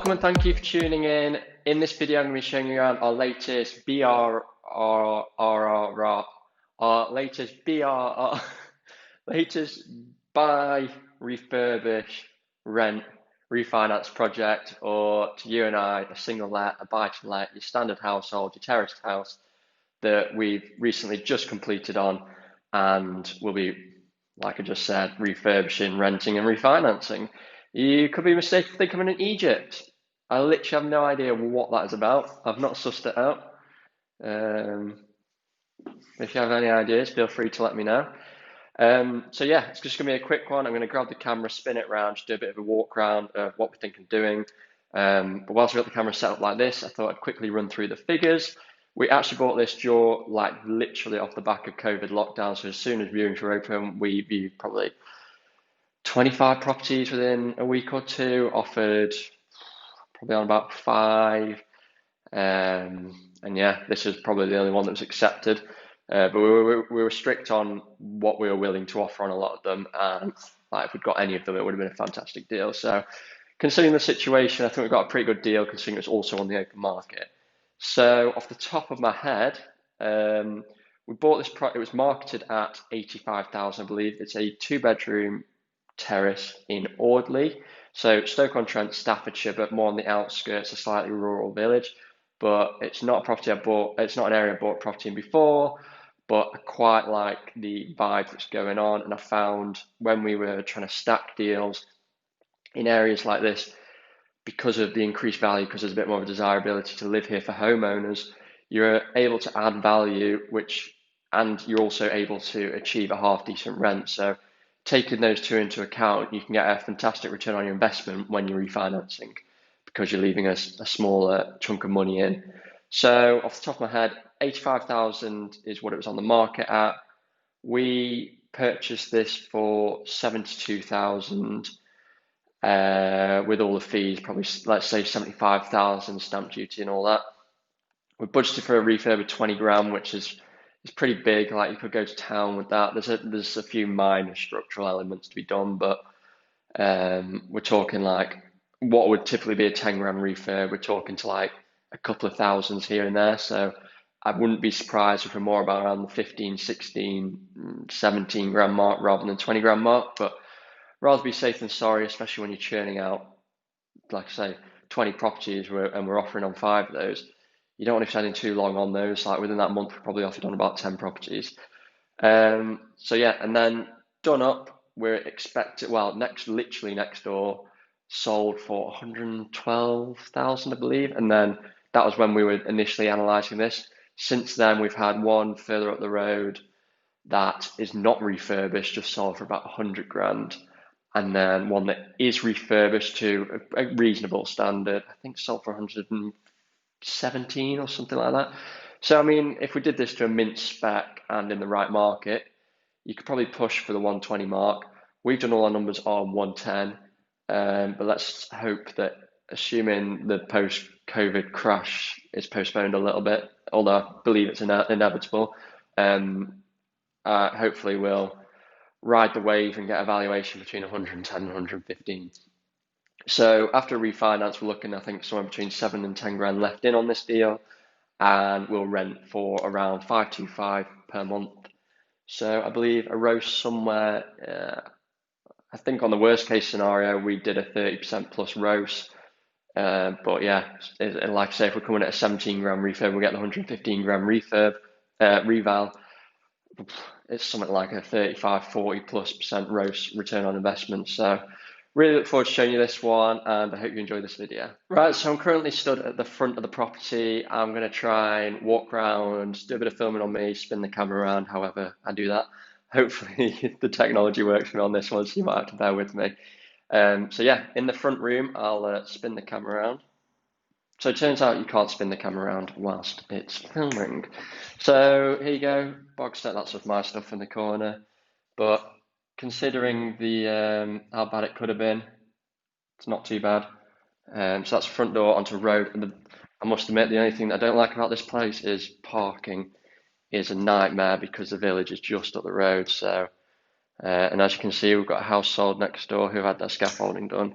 Welcome and thank you for tuning in. In this video, I'm going to be showing you around our latest latest buy, refurbish, rent, refinance project, or to you and I, a single let, a buy to let, your standard household, your terraced house that we've recently just completed on, and will be, like I just said, refurbishing, renting, and refinancing. You could be mistaken for thinking I'm in Egypt. I literally have no idea what that is about. I've not sussed it out. If you have any ideas, feel free to let me know. So yeah, it's just gonna be a quick one. I'm gonna grab the camera, spin it around, just do a bit of a walk around of what we think of doing. But whilst we've got the camera set up like this, I thought I'd quickly run through the figures. We actually bought this like literally off the back of COVID lockdown. So as soon as viewings were open, we viewed probably 25 properties within a week or two, offered probably on about 5. And yeah, this is probably the only one that was accepted. But we were strict on what we were willing to offer on a lot of them, and like if we'd got any of them, it would have been a fantastic deal. So considering the situation, I think we got a pretty good deal considering it's also on the open market. So off the top of my head, we bought this product. It was marketed at 85,000, I believe. It's a 2-bedroom terrace in Audley, so Stoke-on-Trent, Staffordshire, but more on the outskirts, a slightly rural village. But it's not a property I bought. It's not an area I bought property in before, but I quite like the vibe that's going on. And I found when we were trying to stack deals in areas like this, because of the increased value, because there's a bit more of a desirability to live here for homeowners, you're able to add value, and you're also able to achieve a half decent rent. So taking those two into account, you can get a fantastic return on your investment when you're refinancing, because you're leaving a smaller chunk of money in. So off the top of my head, 85,000 is what it was on the market at. We purchased this for 72,000 with all the fees, probably let's say 75,000 stamp duty and all that. We budgeted for a refurb of 20 grand, which is pretty big. Like you could go to town with that. There's a few minor structural elements to be done, but we're talking like what would typically be a 10 grand refurb. We're talking to like a couple of thousands here and there. So I wouldn't be surprised if we're more about around the 15, 16, 17 grand mark rather than 20 grand mark. But rather be safe than sorry, especially when you're churning out, like I say, 20 properties and we're offering on 5 of those. You don't want to be spending too long on those. Like within that month, we probably offered on about 10 properties. So yeah, and then done up, we're expected, well, literally next door, sold for 112,000, I believe. And then that was when we were initially analysing this. Since then, we've had one further up the road that is not refurbished, just sold for about 100 grand. And then one that is refurbished to a reasonable standard, I think sold for 117 or something like that. So, I mean, if we did this to a mint spec and in the right market, you could probably push for the 120 mark. We've done all our numbers on 110, but let's hope that, assuming the post-COVID crash is postponed a little bit, although I believe it's inevitable, hopefully we'll ride the wave and get a valuation between 110 and 115. So after refinance, we're looking, I think, somewhere between 7 and 10 grand left in on this deal, and we'll rent for around 525 per month. So I believe a roast somewhere, I think on the worst case scenario, we did a 30% plus roast. But yeah, like I say, if we're coming at a 17 grand refurb, we'll get the 115 grand reval. It's something like a 35-40+% roast return on investment. So really look forward to showing you this one, and I hope you enjoy this video. Right, so I'm currently stood at the front of the property. I'm going to try and walk around, do a bit of filming on me, spin the camera around, however I do that. Hopefully the technology works for me on this one, so you might have to bear with me. So yeah, in the front room, I'll spin the camera around. So it turns out you can't spin the camera around whilst it's filming. So here you go, box set, that's of my stuff in the corner. But considering the how bad it could have been, it's not too bad. So that's the front door onto the road. And I must admit, the only thing that I don't like about this place is parking is a nightmare because the village is just up the road. So, and as you can see, we've got a house sold next door who had their scaffolding done.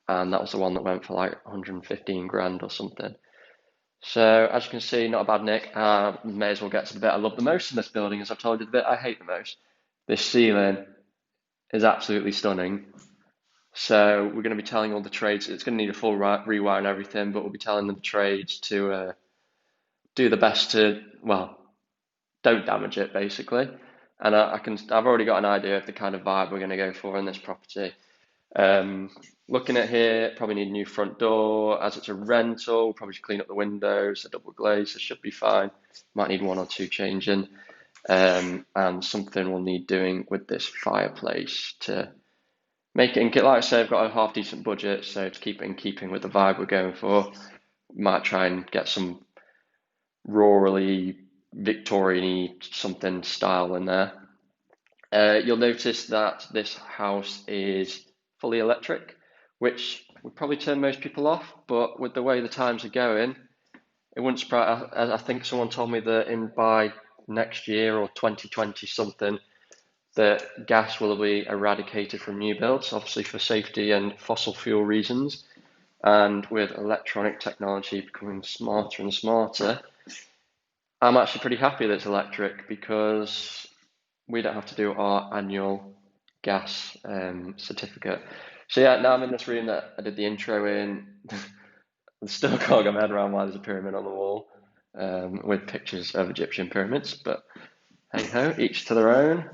and that was the one that went for like 115 grand or something. So as you can see, not a bad nick. May as well get to the bit I love the most in this building, as I've told you, the bit I hate the most. This ceiling is absolutely stunning. So we're going to be telling all the trades, it's going to need a full rewire and everything, but we'll be telling the trades to do the best to, well, don't damage it basically. And I've already got an idea of the kind of vibe we're going to go for in this property. Looking at here, probably need a new front door. As it's a rental, probably should clean up the windows, a double glaze, it should be fine. Might need one or two changing. And something we'll need doing with this fireplace to make it, like I say, I've got a half decent budget, so to keep it in keeping with the vibe we're going for, might try and get some rurally Victorian-y something style in there. You'll notice that this house is fully electric, which would probably turn most people off, but with the way the times are going, it wouldn't surprise. I think someone told me that by next year or 2020 something, that gas will be eradicated from new builds, obviously for safety and fossil fuel reasons. And with electronic technology becoming smarter and smarter, I'm actually pretty happy that it's electric because we don't have to do our annual gas certificate. So yeah, now I'm in this room that I did the intro in. I still can't get my head around why there's a pyramid on the wall with pictures of Egyptian pyramids, but hey ho, each to their own.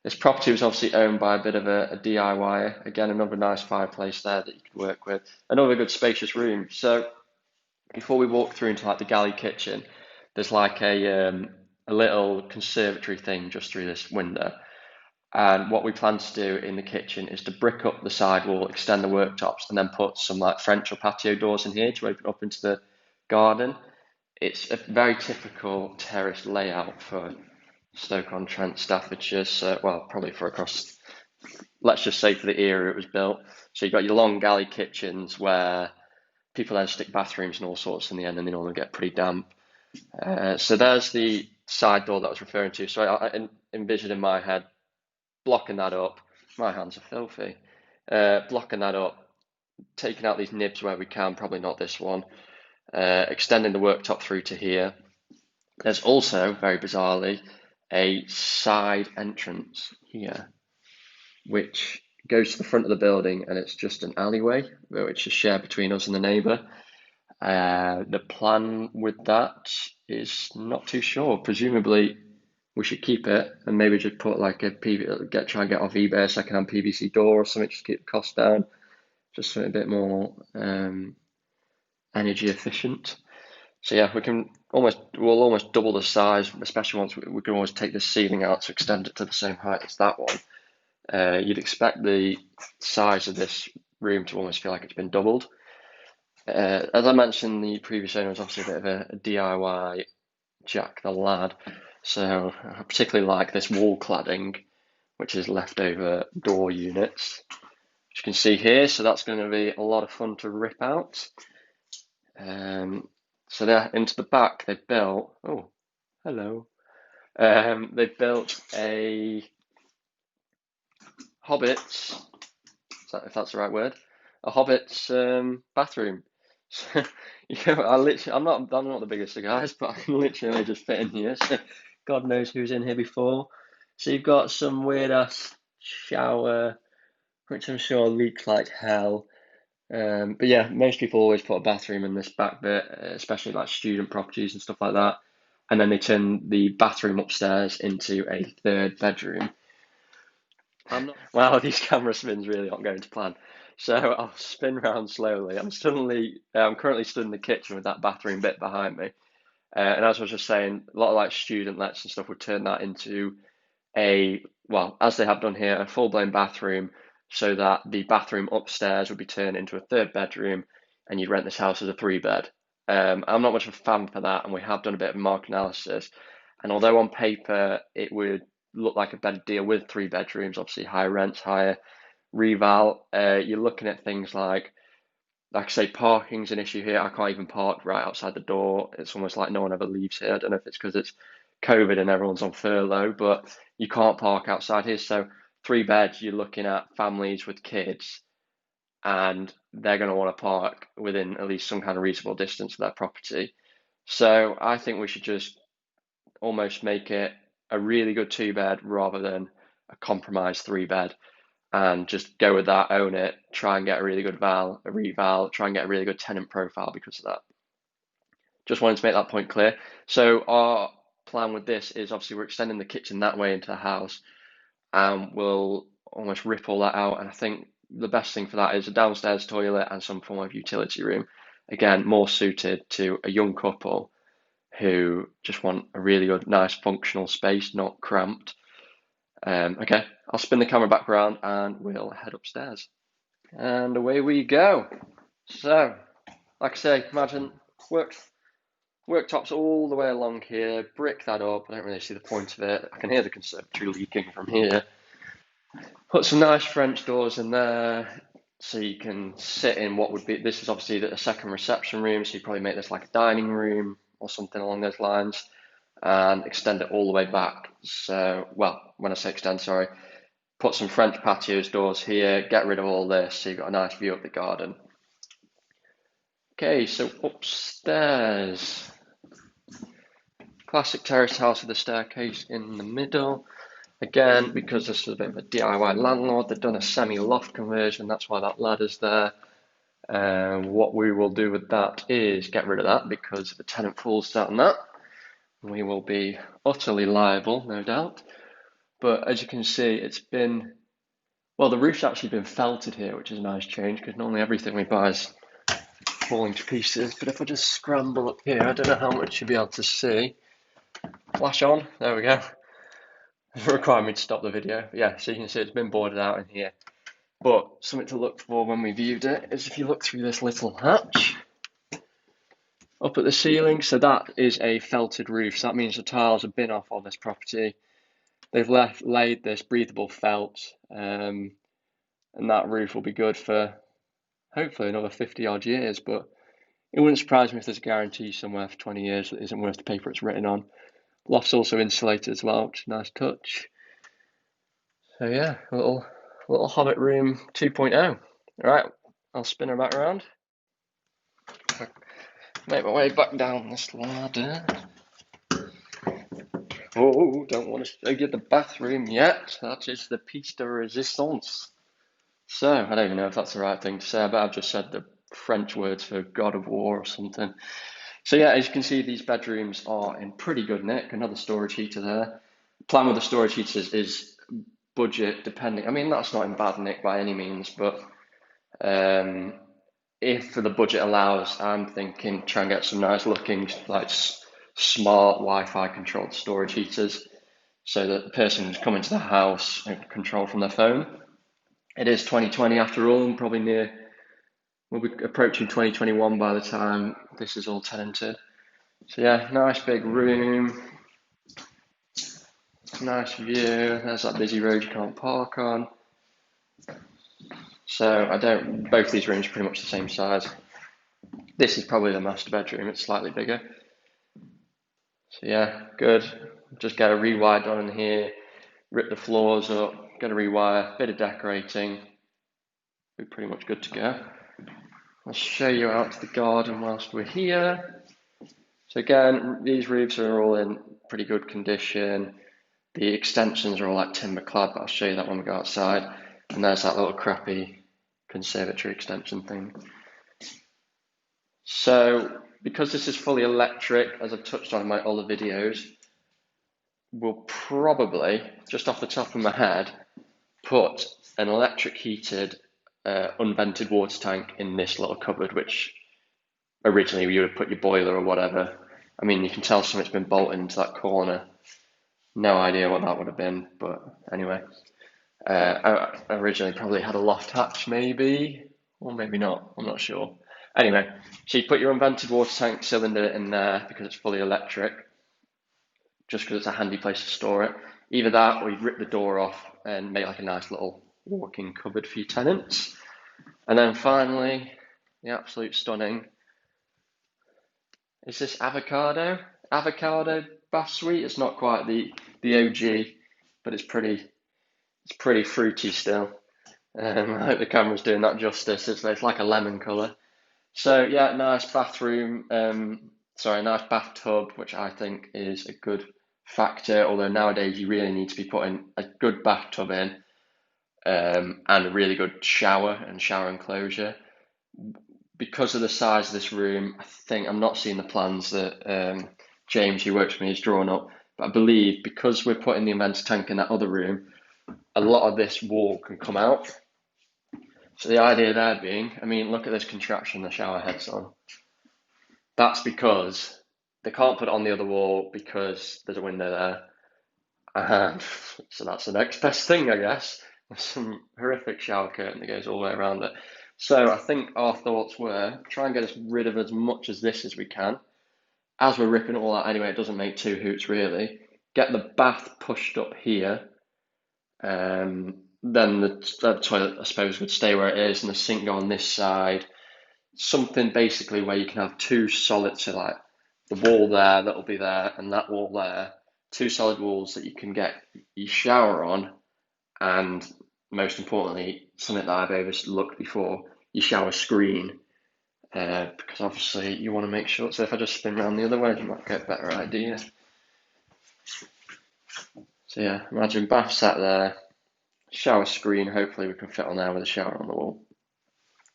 This property was obviously owned by a bit of a DIY. Again, another nice fireplace there that you could work with. Another good spacious room. So before we walk through into like the galley kitchen, there's like a little conservatory thing just through this window. And what we plan to do in the kitchen is to brick up the side wall, extend the worktops, and then put some like French or patio doors in here to open up into the garden. It's a very typical terrace layout for Stoke-on-Trent, Staffordshire. So, well, probably for across, let's just say for the era it was built. So you've got your long galley kitchens where people then stick bathrooms and all sorts in the end, and they normally get pretty damp. So there's the side door that I was referring to. So I envisioned in my head blocking that up. My hands are filthy. Blocking that up, taking out these nibs where we can, probably not this one, extending the worktop through to here. There's also, very bizarrely, a side entrance here, which goes to the front of the building, and it's just an alleyway, which is shared between us and the neighbour. The plan with that is not too sure. Presumably, we should keep it and maybe just put like try and get off eBay a second-hand PVC door or something, just keep the cost down, just something a bit more energy efficient. So yeah, we'll almost double the size, especially once we can always take the ceiling out to extend it to the same height as that one. You'd expect the size of this room to almost feel like it's been doubled. As I mentioned, the previous owner was obviously a bit of a DIY Jack the lad, so I particularly like this wall cladding, which is leftover door units, which you can see here. So that's going to be a lot of fun to rip out. So there, into the back, they built. Oh, hello. They built a Hobbit's, if that's the right word, a Hobbit's bathroom. So, I'm not the biggest of guys, but I can literally just fit in here. So God knows who's in here before. So you've got some weird ass shower, which I'm sure leaks like hell. But yeah, most people always put a bathroom in this back bit, especially like student properties and stuff like that. And then they turn the bathroom upstairs into a third bedroom. Wow, these camera spins really aren't going to plan. So I'll spin round slowly. I'm currently stood in the kitchen with that bathroom bit behind me. And as I was just saying, a lot of like student lets and stuff would turn that into well, as they have done here, a full-blown bathroom, so that the bathroom upstairs would be turned into a third bedroom, and you'd rent this house as a 3-bed. I'm not much of a fan for that, and we have done a bit of market analysis. And although on paper it would look like a better deal with 3 bedrooms, obviously higher rents, higher reval, you're looking at things like I say, parking's an issue here. I can't even park right outside the door. It's almost like no one ever leaves here. I don't know if it's because it's COVID and everyone's on furlough, but you can't park outside here. So 3 beds, you're looking at families with kids and they're going to want to park within at least some kind of reasonable distance of their property. So I think we should just almost make it a really good 2-bed rather than a compromised 3-bed, and just go with that, own it, try and get a really good reval, try and get a really good tenant profile because of that. Just wanted to make that point clear. So our plan with this is obviously we're extending the kitchen that way into the house, and we'll almost rip all that out. And I think the best thing for that is a downstairs toilet and some form of utility room. Again, more suited to a young couple who just want a really good, nice, functional space, not cramped. Okay, I'll spin the camera back around and we'll head upstairs. And away we go. So, like I say, imagine worktops all the way along here, brick that up. I don't really see the point of it. I can hear the conservatory leaking from here. Put some nice French doors in there so you can sit in what would be, this is obviously a second reception room, so you probably make this like a dining room or something along those lines, and extend it all the way back. So, well, when I say extend, sorry, put some French patios doors here, get rid of all this so you've got a nice view of the garden. Okay, so upstairs. Classic terrace house with a staircase in the middle. Again, because this is a bit of a DIY landlord, they've done a semi-loft conversion, that's why that ladder's there. What we will do with that is get rid of that, because if the tenant falls down that, we will be utterly liable, no doubt. But as you can see, it's been, well, the roof's actually been felted here, which is a nice change, because normally everything we buy is falling to pieces. But if I just scramble up here, I don't know how much you'll be able to see. Flash on, there we go. Require me to stop the video. Yeah, so you can see it's been boarded out in here. But something to look for when we viewed it is if you look through this little hatch up at the ceiling. So that is a felted roof. So that means the tiles have been off on this property. They've laid this breathable felt, and that roof will be good for hopefully another 50 odd years. But it wouldn't surprise me if there's a guarantee somewhere for 20 years that isn't worth the paper it's written on. Loft's also insulated as well, which is a nice touch. So yeah, a little Hobbit room 2.0. Alright, I'll spin her back around. Make my way back down this ladder. Oh, don't want to show you the bathroom yet. That is the piece de resistance. So, I don't even know if that's the right thing to say, but I've just said the French words for God of War or something. So yeah, as you can see, these bedrooms are in pretty good nick. Another storage heater there. Plan with the storage heaters is budget depending. I mean, that's not in bad nick by any means, but if the budget allows, I'm thinking try and get some nice looking, like smart Wi-Fi controlled storage heaters, so that the person who's coming to the house can control from their phone. It is 2020 after all, and probably we'll be approaching 2021 by the time this is all tenanted. So yeah, nice big room, nice view. There's that busy road you can't park on. So both these rooms are pretty much the same size. This is probably the master bedroom, it's slightly bigger. So yeah, good. Just get a rewire done in here, rip the floors up, get a rewire, bit of decorating, be pretty much good to go. I'll show you out to the garden whilst we're here. So again, these roofs are all in pretty good condition. The extensions are all like timber clad, but I'll show you that when we go outside. And there's that little crappy conservatory extension thing. So because this is fully electric, as I've touched on in my other videos, we'll probably, just off the top of my head, put an electric heated unvented water tank in this little cupboard, which originally you would have put your boiler or whatever. I mean, you can tell something's been bolted into that corner. No idea what that would have been, but anyway. I originally probably had a loft hatch maybe, or maybe not, I'm not sure. Anyway, so you put your unvented water tank cylinder in there because it's fully electric, just because it's a handy place to store it. Either that, or you'd rip the door off and make like a nice little walk-in cupboard for your tenants. And then finally, the absolute stunning, is this avocado bath suite? It's not quite the OG, but it's pretty fruity still. I hope the camera's doing that justice. It's like a lemon colour. So yeah, nice bathroom. Nice bathtub, which I think is a good factor. Although nowadays you really need to be putting a good bathtub in, and a really good shower and shower enclosure. Because of the size of this room, I think I'm not seeing the plans that James, who works for me, has drawn up. But I believe because we're putting the inventor tank in that other room, a lot of this wall can come out. So the idea there being, I mean, look at this contraption the shower head's on. That's because they can't put it on the other wall because there's a window there. And so that's the next best thing, I guess. There's some horrific shower curtain that goes all the way around it. So I think our thoughts were try and get rid of as much as this as we can. As we're ripping it all out anyway, it doesn't make two hoots really. Get the bath pushed up here. Then the toilet, I suppose, would stay where it is, and the sink go on this side. Something basically where you can have two solid, so like the wall there that'll be there, and that wall there, two solid walls that you can get your shower on, and most importantly, something that I've overlooked before, your shower screen. Because obviously you want to make sure. So if I just spin around the other way, you might get a better idea. So yeah, imagine bath sat there, shower screen. Hopefully we can fit on there with a shower on the wall.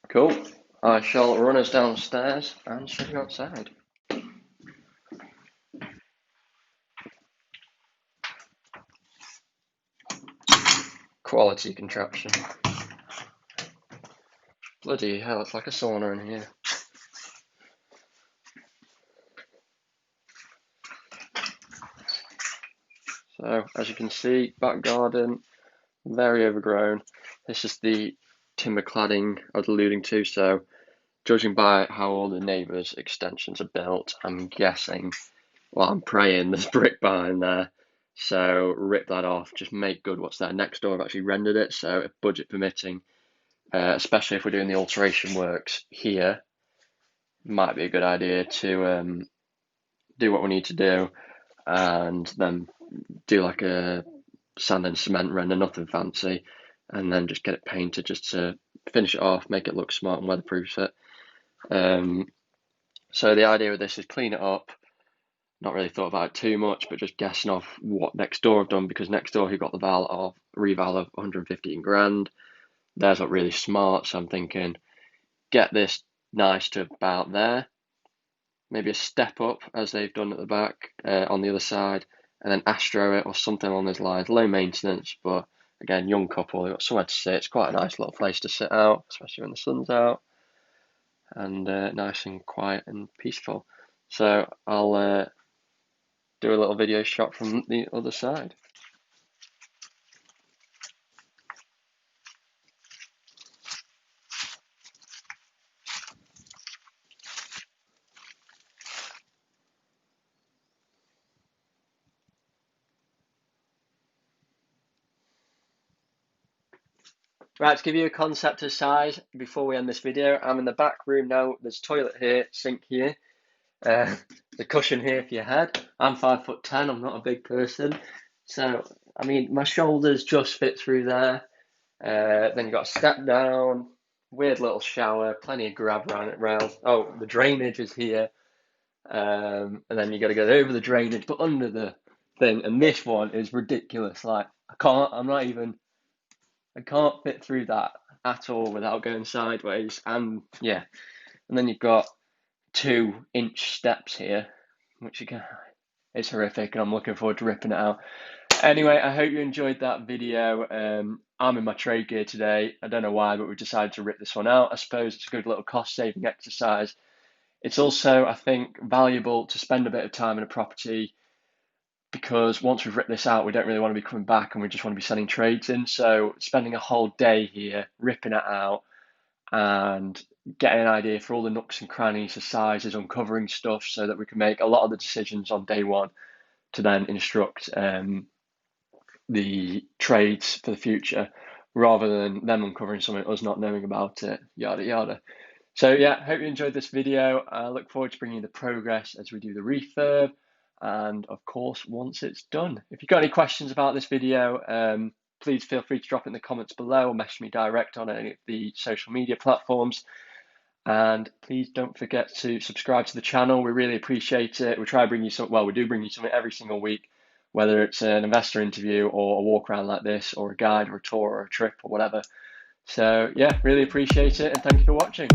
Cool. I shall run us downstairs and show you outside. Quality contraption. Bloody hell, it's like a sauna in here. So, as you can see, back garden, very overgrown. This is the timber cladding I was alluding to, so judging by how all the neighbours' extensions are built, I'm guessing, well, I'm praying there's brick behind there. So rip that off, just make good what's there. Next door I've actually rendered it, so if budget permitting, especially if we're doing the alteration works here, might be a good idea to do what we need to do and then do like a sand and cement render, nothing fancy, and then just get it painted just to finish it off, make it look smart and weatherproof it. So the idea with this is clean it up. Not really thought about it too much, but just guessing off what next door have done, because next door who got the reval of 115 grand, theirs look really smart. So I'm thinking, get this nice to about there, maybe a step up as they've done at the back on the other side, and then Astro it or something along those lines. Low maintenance, but again, young couple, they've got somewhere to sit. It's quite a nice little place to sit out, especially when the sun's out, and nice and quiet and peaceful. So I'll do a little video shot from the other side. Right, to give you a concept of size before we end this video, I'm in the back room now. There's a toilet here, sink here, the cushion here for your head. I'm 5'10", I'm not a big person. So, I mean, my shoulders just fit through there. Then you've got a step down, weird little shower, plenty of grab around. Oh, the drainage is here. And then you got to go over the drainage, but under the thing. And this one is ridiculous. Like, I can't fit through that at all without going sideways. And yeah, and then you've got 2-inch steps here, which again, it's horrific, and I'm looking forward to ripping it out. Anyway, I hope you enjoyed that video. I'm in my trade gear today. I don't know why, but we decided to rip this one out. I suppose it's a good little cost-saving exercise. It's also, I think, valuable to spend a bit of time in a property, because once we've ripped this out, we don't really want to be coming back and we just want to be sending trades in. So spending a whole day here, ripping it out and getting an idea for all the nooks and crannies, the sizes, uncovering stuff so that we can make a lot of the decisions on day one to then instruct the trades for the future, rather than them uncovering something, us not knowing about it, yada yada. So yeah, hope you enjoyed this video. I look forward to bringing you the progress as we do the refurb, and of course once it's done. If you've got any questions about this video, please feel free to drop it in the comments below or message me direct on any of the social media platforms. And please don't forget to subscribe to the channel. We really appreciate it. We try to bring you some, well, we do bring you something every single week, whether it's an investor interview or a walk around like this, or a guide or a tour or a trip or whatever. So yeah, really appreciate it, and thank you for watching.